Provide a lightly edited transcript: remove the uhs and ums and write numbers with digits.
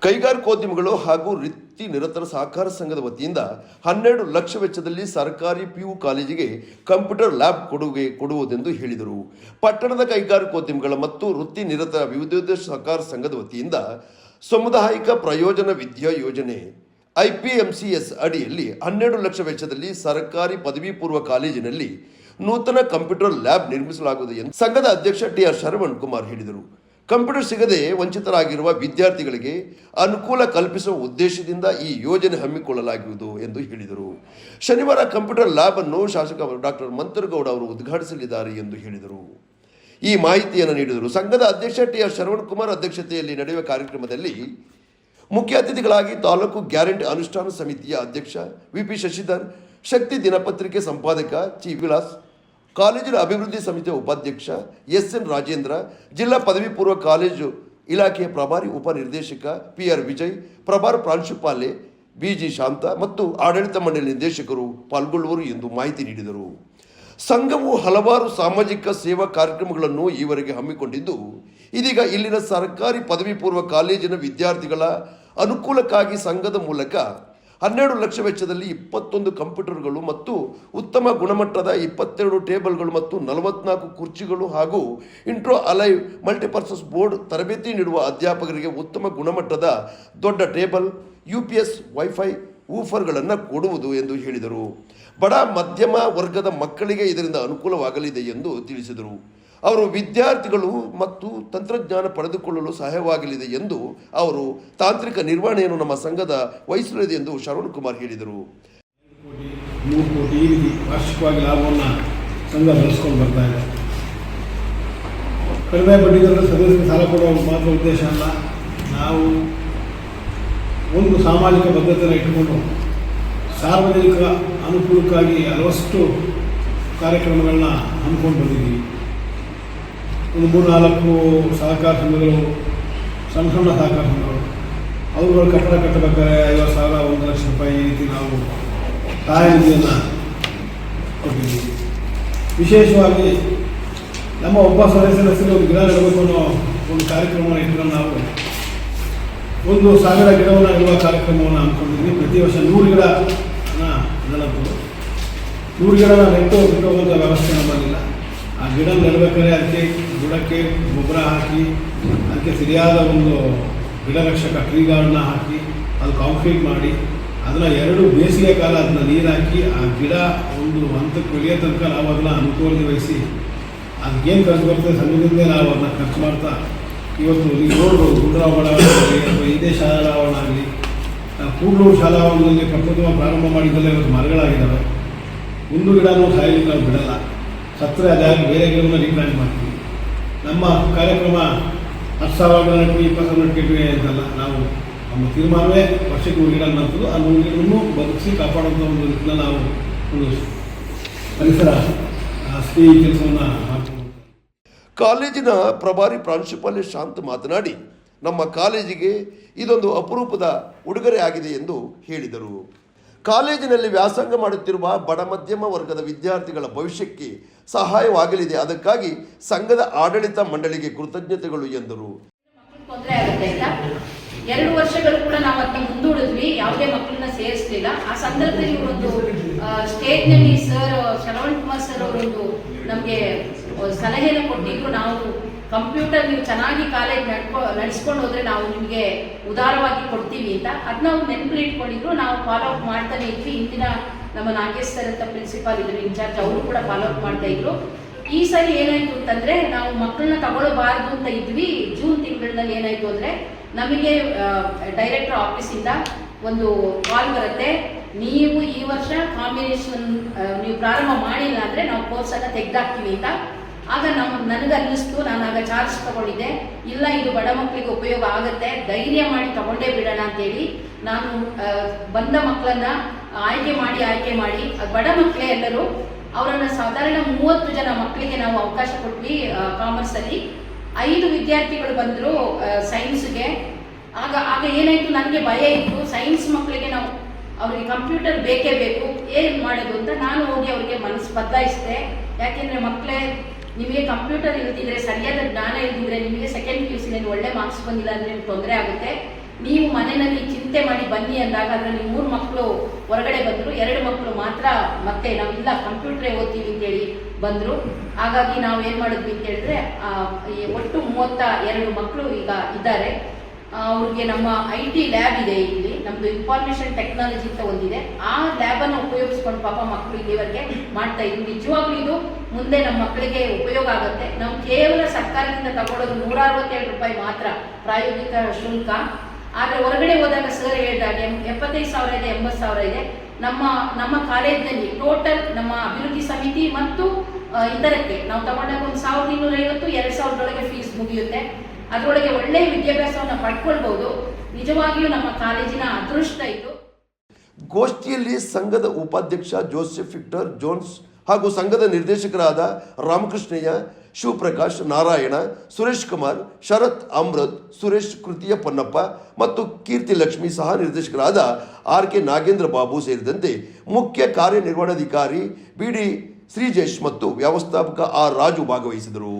ಕೈಗಾರಿಕೋದ್ಯಮಿಗಳು ಹಾಗೂ ವೃತ್ತಿ ನಿರತರ ಸಹಕಾರ ಸಂಘದ ವತಿಯಿಂದ 12 ಲಕ್ಷ ವೆಚ್ಚದಲ್ಲಿ ಸರ್ಕಾರಿ PU ಕಾಲೇಜಿಗೆ ಕಂಪ್ಯೂಟರ್ ಲ್ಯಾಬ್ ಕೊಡುವುದೆಂದು ಹೇಳಿದರು. ಪಟ್ಟಣದ ಕೈಗಾರಿಕೋದ್ಯಮಿಗಳ ಮತ್ತು ವೃತ್ತಿ ನಿರತರ ವಿವಿಧೋದ್ದೇಶ ಸಹಕಾರ ಸಂಘದ ವತಿಯಿಂದ ಸಾಮುದಾಯಿಕ ಪ್ರಯೋಜನ ವಿದ್ಯಾ ಯೋಜನೆ IPMCS ಅಡಿಯಲ್ಲಿ 12 ಲಕ್ಷ ವೆಚ್ಚದಲ್ಲಿ ಸರ್ಕಾರಿ ಪದವಿ ಪೂರ್ವ ಕಾಲೇಜಿನಲ್ಲಿ ನೂತನ ಕಂಪ್ಯೂಟರ್ ಲ್ಯಾಬ್ ನಿರ್ಮಿಸಲಾಗುವುದು ಎಂದು ಸಂಘದ ಅಧ್ಯಕ್ಷ TR ಶರವಣ್ ಕುಮಾರ್ ಹೇಳಿದರು. ಕಂಪ್ಯೂಟರ್ ಸಿಗದೆ ವಂಚಿತರಾಗಿರುವ ವಿದ್ಯಾರ್ಥಿಗಳಿಗೆ ಅನುಕೂಲ ಕಲ್ಪಿಸುವ ಉದ್ದೇಶದಿಂದ ಈ ಯೋಜನೆ ಹಮ್ಮಿಕೊಳ್ಳಲಾಗುವುದು ಎಂದು ಹೇಳಿದರು. ಶನಿವಾರ ಕಂಪ್ಯೂಟರ್ ಲ್ಯಾಬ್ ಅನ್ನು ಶಾಸಕ ಡಾಕ್ಟರ್ ಮಂತರಗೌಡ ಅವರು ಉದ್ಘಾಟಿಸಲಿದ್ದಾರೆ ಎಂದು ಹೇಳಿದರು. ಈ ಮಾಹಿತಿಯನ್ನು ನೀಡಿದರು. ಸಂಘದ ಅಧ್ಯಕ್ಷ TR ಶರವಣ್ ಕುಮಾರ್ ಅಧ್ಯಕ್ಷತೆಯಲ್ಲಿ ನಡೆಯುವ ಕಾರ್ಯಕ್ರಮದಲ್ಲಿ ಮುಖ್ಯ ಅತಿಥಿಗಳಾಗಿ ತಾಲೂಕು ಗ್ಯಾರಂಟಿ ಅನುಷ್ಠಾನ ಸಮಿತಿಯ ಅಧ್ಯಕ್ಷ VP ಶಶಿಧರ್, ಶಕ್ತಿ ದಿನಪತ್ರಿಕೆ ಸಂಪಾದಕ ಚಿ ವಿಲಾಸ್, ಕಾಲೇಜಿನ ಅಭಿವೃದ್ಧಿ ಸಮಿತಿಯ ಉಪಾಧ್ಯಕ್ಷ SN ರಾಜೇಂದ್ರ, ಜಿಲ್ಲಾ ಪದವಿ ಪೂರ್ವ ಕಾಲೇಜು ಇಲಾಖೆಯ ಪ್ರಭಾರಿ ಉಪನಿರ್ದೇಶಕ PR ವಿಜಯ್, ಪ್ರಭಾರ ಪ್ರಾಂಶುಪಾಲೆ BG ಶಾಂತ ಮತ್ತು ಆಡಳಿತ ಮಂಡಳಿ ನಿರ್ದೇಶಕರು ಪಾಲ್ಗೊಳ್ಳುವರು ಎಂದು ಮಾಹಿತಿ ನೀಡಿದರು. ಸಂಘವು ಹಲವಾರು ಸಾಮಾಜಿಕ ಸೇವಾ ಕಾರ್ಯಕ್ರಮಗಳನ್ನು ಈವರೆಗೆ ಹಮ್ಮಿಕೊಂಡಿದ್ದು, ಇದೀಗ ಇಲ್ಲಿನ ಸರ್ಕಾರಿ ಪದವಿ ಪೂರ್ವ ಕಾಲೇಜಿನ ವಿದ್ಯಾರ್ಥಿಗಳ ಅನುಕೂಲಕ್ಕಾಗಿ ಸಂಘದ ಮೂಲಕ 12 ಲಕ್ಷ ವೆಚ್ಚದಲ್ಲಿ 21 ಕಂಪ್ಯೂಟರ್ಗಳು ಮತ್ತು ಉತ್ತಮ ಗುಣಮಟ್ಟದ 22 ಟೇಬಲ್ಗಳು ಮತ್ತು 44 ಕುರ್ಚಿಗಳು ಹಾಗೂ ಇಂಟ್ರೋ ಅಲೈವ್ ಮಲ್ಟಿಪರ್ಪಸ್ ಬೋರ್ಡ್ ತರಬೇತಿ ನೀಡುವ ಅಧ್ಯಾಪಕರಿಗೆ ಉತ್ತಮ ಗುಣಮಟ್ಟದ ದೊಡ್ಡ ಟೇಬಲ್, UPS ವೈಫೈ ವೂಫರ್ಗಳನ್ನು ಕೊಡುವುದು ಎಂದು ಹೇಳಿದರು. ಬಡ ಮಧ್ಯಮ ವರ್ಗದ ಮಕ್ಕಳಿಗೆ ಇದರಿಂದ ಅನುಕೂಲವಾಗಲಿದೆ ಎಂದು ತಿಳಿಸಿದರು. ಅವರು ವಿದ್ಯಾರ್ಥಿಗಳು ಮತ್ತು ತಂತ್ರಜ್ಞಾನ ಪಡೆದುಕೊಳ್ಳಲು ಸಹಾಯವಾಗಲಿದೆ ಎಂದು ಅವರು ತಾಂತ್ರಿಕ ನಿರ್ವಹಣೆಯನ್ನು ನಮ್ಮ ಸಂಘದ ವಹಿಸಲಿದೆ ಎಂದು ಶರವಣ್ ಕುಮಾರ್ ಹೇಳಿದರು. 3 ಕೋಟಿ ಈ ರೀತಿ ವಾರ್ಷಿಕವಾಗಿ ಲಾಭವನ್ನು ಸಂಘ ಬೆಳೆಸ್ಕೊಂಡು ಬರ್ತಾ ಇದೆ. ಕಡಿಮೆ ಬಡ್ಡಿದರ ಸದಸ್ಯರಿಗೆ ಸಾಲ ಕೊಡುವ ಮಾತ್ರ ಉದ್ದೇಶ ಅಲ್ಲ, ನಾವು ಒಂದು ಸಾಮಾಜಿಕ ಬದ್ಧತೆಯನ್ನು ಇಟ್ಟುಕೊಂಡು ಸಾರ್ವಜನಿಕ ಅನುಕೂಲಕ್ಕಾಗಿ ಹಲವಷ್ಟು ಕಾರ್ಯಕ್ರಮಗಳನ್ನ ಹಮ್ಮಿಕೊಂಡು ಬಂದಿದ್ದೀವಿ. ಒಂದು 3-4 ಸಹಕಾರ ಸಂಘಗಳು, ಸಣ್ಣ ಸಹಕಾರ ಸಂಘಗಳು, ಅವುಗಳು ಕಟ್ಟಡ ಕಟ್ಟಬೇಕಾದ್ರೆ 50,000, 1 ಲಕ್ಷ ರೂಪಾಯಿ ಈ ರೀತಿ ನಾವು ಸಹಾಯ ನಿಧಿಯನ್ನು ಕೊಟ್ಟಿದ್ದೀವಿ. ವಿಶೇಷವಾಗಿ ನಮ್ಮ ಒಬ್ಬ ಸದಸ್ಯರ ಹೆಸರು ಒಂದು ಗಿಡ ನೆಡಬೇಕು ಅನ್ನೋ ಒಂದು ಕಾರ್ಯಕ್ರಮವನ್ನು ಇಟ್ಕೊಂಡು ನಾವು 1,000 ಗಿಡವನ್ನು ನೆಡುವ ಕಾರ್ಯಕ್ರಮವನ್ನು ಹಮ್ಮಿಕೊಂಡಿದ್ವಿ. ಪ್ರತಿ ವರ್ಷ 100 ಗಿಡನ ನೆಡಬಹುದು. 100 ಗಿಡನ ನೆಟ್ಟು ಬಿಟ್ಟುವಂಥ ವ್ಯವಸ್ಥೆ ನಮ್ಮಲ್ಲಿಲ್ಲ. ಆ ಗಿಡ ನೆಡಬೇಕಾದ್ರೆ ಅದಕ್ಕೆ ಬುಡಕ್ಕೆ ಗೊಬ್ಬರ ಹಾಕಿ, ಅದಕ್ಕೆ ಸರಿಯಾದ ಒಂದು ಗಿಡರಕ್ಷಕ ಟ್ರೀ ಗಾರ್ಡನ್ನ ಹಾಕಿ, ಅದು ಕಾಂಕ್ರೀಟ್ ಮಾಡಿ, ಅದನ್ನು 2 ಬೇಸಿಗೆ ಕಾಲ ಅದನ್ನ ನೀರು ಹಾಕಿ, ಆ ಗಿಡ ಒಂದು ಹಂತಕ್ಕೆ ಬೆಳೆಯೋ ತನಕ ನಾವು ಅದನ್ನು ಅನುಕೂಲತೆ ವಹಿಸಿ ಅದಕ್ಕೇನು ಖರ್ಚು ಬರ್ತದೆ ಸಂಘದಿಂದ ನಾವು ಅದನ್ನ ಖರ್ಚು ಮಾಡ್ತಾ ಇವತ್ತು ನೀವು ನೋಡ್ಬೋದು. ಗುಂಡ್ರಾವ್ ಬಡಾವಣೆ ಅಥವಾ ಇದೇ ಶಾಲಾವರಣ ಆಗಲಿ, ಕೂಡ್ಲೂರು ಶಾಲಾವರಣದಲ್ಲಿ ಪ್ರಪ್ರಥಮ ಪ್ರಾರಂಭ ಮಾಡಿದ್ದಲ್ಲೇ ಇವತ್ತು ಮರಗಳಾಗಿದ್ದಾವೆ. ಒಂದು ಗಿಡನೂ ಸಾಯಲಿಕ್ಕೆ ನಾವು ಬಿಡಲ್ಲ. ಸತ್ತರೆ ಅದಾಗಿ ಬೇರೆ ಗಿಡವನ್ನು ರೀಪ್ಲಾಂಟ್ ಮಾಡ್ತೀವಿ. ನಮ್ಮ ಕಾರ್ಯಕ್ರಮ 10,000 ಗಿಡ ನೆಟ್ಟು 20,000 ನೆಟ್ಟಿದ್ವಿ ಅಂತಲ್ಲ, ನಾವು ನಮ್ಮ ತೀರ್ಮಾನವೇ ವರ್ಷಕ್ಕೆ 100 ಗಿಡ ನರ್ತದ್ದು. ಆ 100 ಗಿಡವನ್ನು ಬದುಕಿಸಿ ಕಾಪಾಡುವಂಥ ಒಂದು ನಿಟ್ಟಿನಲ್ಲಿ ನಾವು ಒಂದು ಪರಿಸರ ಸ್ನೇಹಿ ಕೆಲಸವನ್ನು ಮಾಡ್ತೀವಿ. ಕಾಲೇಜಿನ ಪ್ರಭಾರಿ ಪ್ರಾಂಶುಪಾಲೆ ಶಾಂತ್ ಮಾತನಾಡಿ, ನಮ್ಮ ಕಾಲೇಜಿಗೆ ಇದೊಂದು ಅಪರೂಪದ ಉಡುಗೊರೆ ಆಗಿದೆ ಎಂದು ಹೇಳಿದರು. ಕಾಲೇಜಿನಲ್ಲಿ ವ್ಯಾಸಂಗ ಮಾಡುತ್ತಿರುವ ಬಡ ಮಧ್ಯಮ ವರ್ಗದ ವಿದ್ಯಾರ್ಥಿಗಳ ಭವಿಷ್ಯಕ್ಕೆ ಸಹಾಯವಾಗಲಿದೆ. ಅದಕ್ಕಾಗಿ ಸಂಘದ ಆಡಳಿತ ಮಂಡಳಿಗೆ ಕೃತಜ್ಞತೆಗಳು ಎಂದರು. ತೊಂದರೆ ಆಗುತ್ತೆ ಅಂತ 2 ವರ್ಷಗಳು ಕೂಡ ನಾವು ಅದನ್ನ ಮುಂದೂಡಿದ್ವಿ, ಯಾವುದೇ ಮಕ್ಕಳನ್ನ ಸೇರಿಸಲಿಲ್ಲ. ಆ ಸಂದರ್ಭದಲ್ಲಿ ಒಂದು ಸ್ಟೇಜ್ನಲ್ಲಿ ಸರ್ ಶರವಣ್ ಕುಮಾರ್ ಸರ್ ಅವರೊಂದು ನಮಗೆ ಸಲಹೆಯನ್ನು ಕೊಟ್ಟಿದ್ರು. ನಾವು ಕಂಪ್ಯೂಟರ್ ನೀವು ಚೆನ್ನಾಗಿ ಕಾಲೇಜ್ ನಡೆಸ್ಕೊಂಡು ಹೋದ್ರೆ ನಾವು ನಿಮಗೆ ಉದಾರವಾಗಿ ಕೊಡ್ತೀವಿ ಅಂತ. ಅದನ್ನ ನಾವು ನೆನಪಲ್ಲಿ ಇಟ್ಕೊಂಡಿದ್ರು. ನಾವು ಫಾಲೋ ಅಪ್ ಮಾಡ್ತಾನೆ ಇದ್ವಿ. ಇಂದಿನ ನಮ್ಮ ನಾಗೇಶ್ ಸರ್ ಅಂತ ಪ್ರಿನ್ಸಿಪಾಲ್ ಇದ್ರು ಇನ್ಚಾರ್ಜ್, ಅವರು ಕೂಡ ಫಾಲೋ ಅಪ್ ಮಾಡ್ತಾ ಇದ್ರು. ಈ ಸರಿ ಏನಾಯ್ತು ಅಂತಂದ್ರೆ, ನಾವು ಮಕ್ಕಳನ್ನ ತಗೊಳ್ಳಬಾರ್ದು ಅಂತ ಇದ್ವಿ. ಜೂನ್ ತಿಂಗಳಲ್ಲಿ ಏನಾಯ್ತು ಅಂದ್ರೆ, ನಮಗೆ ಡೈರೆಕ್ಟರ್ ಆಫೀಸಿಂದ ಒಂದು ಕಾಲ್ ಬರುತ್ತೆ, ನೀವು ಈ ವರ್ಷ ಕಾಂಬಿನೇಷನ್ ನೀವು ಪ್ರಾರಂಭ ಮಾಡಿಲ್ಲ ಅಂದ್ರೆ ನಾವು ಕೋರ್ಸನ್ನು ತೆಗೆದಾಕ್ತೀವಿ ಅಂತ. ಆಗ ನನಗೆ ಅನ್ನಿಸ್ತು, ನಾನು ಆಗ ಚಾರ್ಜ್ ತಗೊಂಡಿದ್ದೆ, ಇಲ್ಲ ಇದು ಬಡ ಮಕ್ಕಳಿಗೆ ಉಪಯೋಗ ಆಗುತ್ತೆ, ಧೈರ್ಯ ಮಾಡಿ ತಗೊಂಡೇ ಬಿಡೋಣ ಅಂತೇಳಿ ನಾನು ಬಂದ ಮಕ್ಕಳನ್ನ ಆಯ್ಕೆ ಮಾಡಿ ಬಡ ಮಕ್ಕಳೇ ಎಲ್ಲರೂ, ಅವರನ್ನ ಸಾಧಾರಣ 30 ಜನ ಮಕ್ಕಳಿಗೆ ನಾವು ಅವಕಾಶ ಕೊಟ್ವಿ. ಕಾಮರ್ಸಲ್ಲಿ 5 ವಿದ್ಯಾರ್ಥಿಗಳು ಬಂದರು ಸೈನ್ಸ್ಗೆ. ಆಗ ಏನಾಯ್ತು, ನನಗೆ ಭಯ ಇತ್ತು, ಸೈನ್ಸ್ ಮಕ್ಕಳಿಗೆ ನಾವು ಅವರಿಗೆ ಕಂಪ್ಯೂಟರ್ ಬೇಕೇ ಬೇಕು, ಏನು ಮಾಡೋದು ಅಂತ ನಾನು ಹೋಗಿ ಅವರಿಗೆ ಮನಸ್ಸು ಬದಲಾಯಿಸಿದೆ. ಯಾಕೆಂದರೆ ಮಕ್ಕಳೇ, ನಿಮಗೆ ಕಂಪ್ಯೂಟರ್ ಇಲ್ದಿದ್ರೆ, ಸರಿಯಾದ ಜ್ಞಾನ ಇಲ್ದಿದ್ರೆ, ನಿಮಗೆ ಸೆಕೆಂಡ್ PUC ಒಳ್ಳೆ ಮಾರ್ಕ್ಸ್ ಬಂದಿಲ್ಲ ಅಂದರೆ ನಿಮ್ಗೆ ತೊಂದರೆ ಆಗುತ್ತೆ. ನೀವು ಮನೆಯಲ್ಲಿ ಚಿಂತೆ ಮಾಡಿ ಬನ್ನಿ ಅಂದಾಗ ಅದರಲ್ಲಿ 3 ಮಕ್ಕಳು ಹೊರಗಡೆ ಬಂದರು, 2 ಮಕ್ಕಳು ಮಾತ್ರ ಮತ್ತೆ ನಾವಿಲ್ಲ ಕಂಪ್ಯೂಟ್ರೇ ಓದ್ತೀವಿ ಅಂತೇಳಿ ಬಂದರು. ಹಾಗಾಗಿ ನಾವು ಏನು ಮಾಡಿದ್ವಿ ಅಂತ ಹೇಳಿದ್ರೆ ಒಟ್ಟು 32 ಮಕ್ಕಳು ಈಗ ಇದ್ದಾರೆ. ಅವ್ರಿಗೆ ನಮ್ಮ IT ಲ್ಯಾಬ್ ಇದೆ, ಇಲ್ಲಿ ನಮ್ಮದು ಇನ್ಫಾರ್ಮೇಷನ್ ಟೆಕ್ನಾಲಜಿ ಅಂತ ಒಂದಿದೆ, ಆ ಲ್ಯಾಬನ್ನು ಉಪಯೋಗಿಸ್ಕೊಂಡು ಪಾಪ ಮಕ್ಕಳು ಇಲ್ಲಿವರೆಗೆ ಮಾಡ್ತಾ ಇದ್ವಿ. ನಿಜವಾಗ್ಲೂ ಇದು ಮುಂದೆ ನಮ್ಮ ಮಕ್ಕಳಿಗೆ ಉಪಯೋಗ ಆಗುತ್ತೆ. ನಾವು ಕೇವಲ ಸರ್ಕಾರದಿಂದ ತಗೊಳ್ಳೋದು 167 ರೂಪಾಯಿ ಮಾತ್ರ ಪ್ರಾಯೋಗಿಕ ಶುಲ್ಕ. ಆದರೆ ಹೊರಗಡೆ ಹೋದಾಗ ಸರ್ ಹೇಳಿದಾಗ 75,000 ಇದೆ, 80,000 ಇದೆ. ನಮ್ಮ ಕಾಲೇಜಿನಲ್ಲಿ ಟೋಟಲ್ ನಮ್ಮ ಅಭಿವೃದ್ಧಿ ಸಮಿತಿ ಮತ್ತು ಇತರಕ್ಕೆ ನಾವು ತಗೊಂಡಾಗ 1,250 2,000 ಫೀಸ್ ಮುಗಿಯುತ್ತೆ. ಅದರೊಳಗೆ ಒಳ್ಳೆಯ ವಿದ್ಯಾಭ್ಯಾಸವನ್ನು ಪಡ್ಕೊಳ್ಬಹುದು. ನಿಜವಾಗಿಯೂ ನಮ್ಮ ಕಾಲೇಜಿನ ಅದೃಷ್ಟ ಇದು. ಗೋಷ್ಠಿಯಲ್ಲಿ ಸಂಘದ ಉಪಾಧ್ಯಕ್ಷ ಜೋಸೆಫ್ ವಿಕ್ಟರ್ ಜೋನ್ಸ್ ಹಾಗೂ ಸಂಘದ ನಿರ್ದೇಶಕರಾದ ರಾಮಕೃಷ್ಣಯ್ಯ, ಶಿವಪ್ರಕಾಶ್, ನಾರಾಯಣ, ಸುರೇಶ್ ಕುಮಾರ್, ಶರತ್, ಅಮೃತ್, ಸುರೇಶ್, ಕೃತಿಯ ಪೊನ್ನಪ್ಪ ಮತ್ತು ಕೀರ್ತಿ ಲಕ್ಷ್ಮಿ ಸಹ ನಿರ್ದೇಶಕರಾದ RK ನಾಗೇಂದ್ರ ಬಾಬು ಸೇರಿದಂತೆ ಮುಖ್ಯ ಕಾರ್ಯನಿರ್ವಹಣಾಧಿಕಾರಿ BD ಶ್ರೀಜೇಶ್ ಮತ್ತು ವ್ಯವಸ್ಥಾಪಕ R ರಾಜು ಭಾಗವಹಿಸಿದರು.